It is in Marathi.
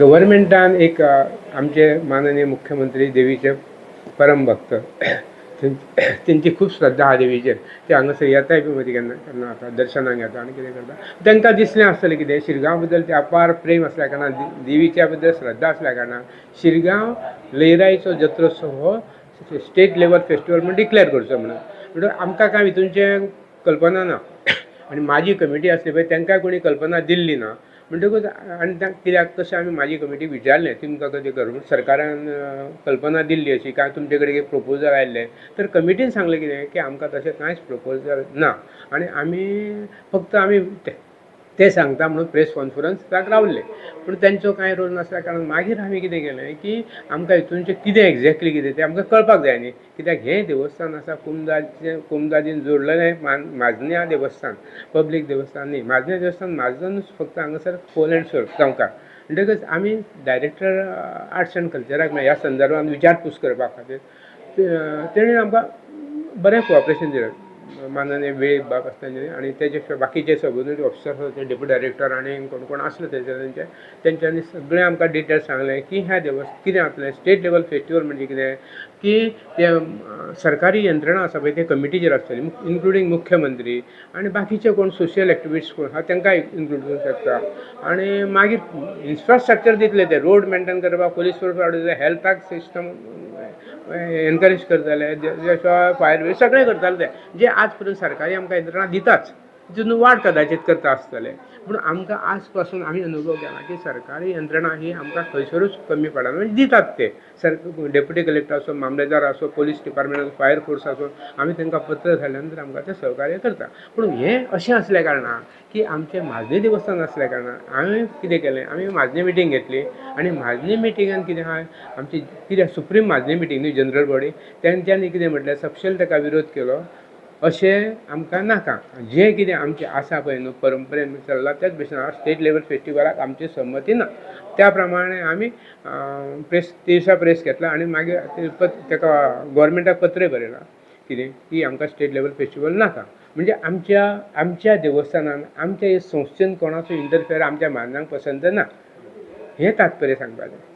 गव्हर्मेंटान एक आमचे माननीय मुख्यमंत्री देवीचे परम भक्त त्यांची खूप श्रद्धा आहा देवीचेर. ते हांगासर येताय बी मदीं केन्ना केन्ना आता दर्शनाक येता आनी कितें करता. तांकां दिसलें आसतलें कितें शिरगांव बद्दल ते अपार प्रेम असल्या कारणान देवीच्या बद्दल श्रद्धा असल्या कारणान शिरगांव लयराईचो जत्रोत्सव हो स्टेट लेवल फेस्टिवल म्हणून डिक्लेअर करचो म्हणून आमकां कांय हितूनचें कल्पना ना. आनी माझी कमिटी आसली पळय तांकां कोणी कल्पना दिल्ली ना. म्हणटकूच आनी कित्याक तशें आमी म्हाजी कमिटी विचारलें तुमकां कधी गव्हर्मेंट सरकारान कल्पना दिल्ली अशी काय तुमचे कडेन एक प्रपोजल आयिल्लें तर कमिटीन सांगलें कितें की आमकां तशें कांयच प्रपोजल ना आनी आमी फक्त आमी ते सांगता म्हणून प्रेस कॉन्फरन्साक रावल्ले. पूण तांचो कांय रोल नासल्या कारणान मागीर आमी कितें केलें की आमकां हितूनचें कितें एक्झॅक्टली कितें तें आमकां कळपाक जाय न्ही. कित्याक हें देवस्थान आसा कुमदादीन जोडलेलें माजन्या देवस्थान पब्लीक देवस्थान न्ही. माजन्या देवस्थान माजनूच फक्त हांगासर पोल एंड सोल गांवकार. म्हणटकच आमी डायरेक्टर आर्ट्स एंड कल्चराक ह्या संदर्भात विचारपूस करपा खातीर तेणें आमकां बरें कोऑपरेशन दिलें. माननीय वेळीप बाब आसता आनी तेजे बाकीचे सबऑर्डिनेट ऑफिसर ते डेप्युटी डायरेक्टर आनी कोण कोण आसले तेंच्यांनी सगळें आमकां डिटेल्स सांगलें की ह्या कितें जातलें स्टेट लेवल फेस्टिवल म्हणजे कितें की ते सरकारी यंत्रणा आसा पळय ते कमिटीचेर आसतली इन्क्लुडींग मुख्यमंत्री आनी बाकीचे कोण सोशियल एक्टिविस्ट कोण आहा तांकां इन्क्लूड करूंक शकता. आनी मागीर इन्फ्रास्ट्रक्चर दितले ते रोड मेंटेन करपाक पुलीस फोर्स वाडयतले हेल्थाक सिस्टम एनकरेज करताले फायर ब्रिगेड सगळें करताले ते जे आज पर्यंत सरकारी आमकां यंत्रणा दिताच तितून वाड कदाचित करता आसतले. पूण आमकां आज पासून आमी अनुभव केला की सरकारी यंत्रणा ही आमकां खंयसरूच कमी पडना म्हणजे दितात ते डेप्युटी कलेक्टर आसूं मामलेदार आसूं पुलीस डिपार्टमेंट आसूं फायर फोर्स आसूं आमी तांकां पत्र धाडल्या नंतर आमकां ते सहकार्य करता. पूण हें अशें असल्या कारणान की आमचें माजनी देवस्थान आसल्या कारणान हांवें कितें केलें आमी माजनी मिटींग घेतली आनी माजनी मिटिंगान कितें आहा आमची कितें सुप्रीम माजनी मिटींग न्ही जनरल बॉडी तेंच्यांनी कितें म्हटलें सपशेल ताका विरोध केलो. अशें आमकां नाका जें कितें आमचें आसा पळय न्हू परंपरेन चल्लां त्याच भशेन स्टेट लेवल फेस्टिवलाक आमची संमती ना. त्या प्रमाणे आमी प्रेस घेतला आनी मागीर ताका गव्हर्मेंटाक पत्र बरयलां कितें की आमकां स्टेट लेवल फेस्टिवल नाका. म्हणजे आमच्या देवस्थानान आमच्या संस्थेन कोणाचो इंटरफियर आमच्या माजनांक पसंत ना हें तात्पर्य सांगपाचें.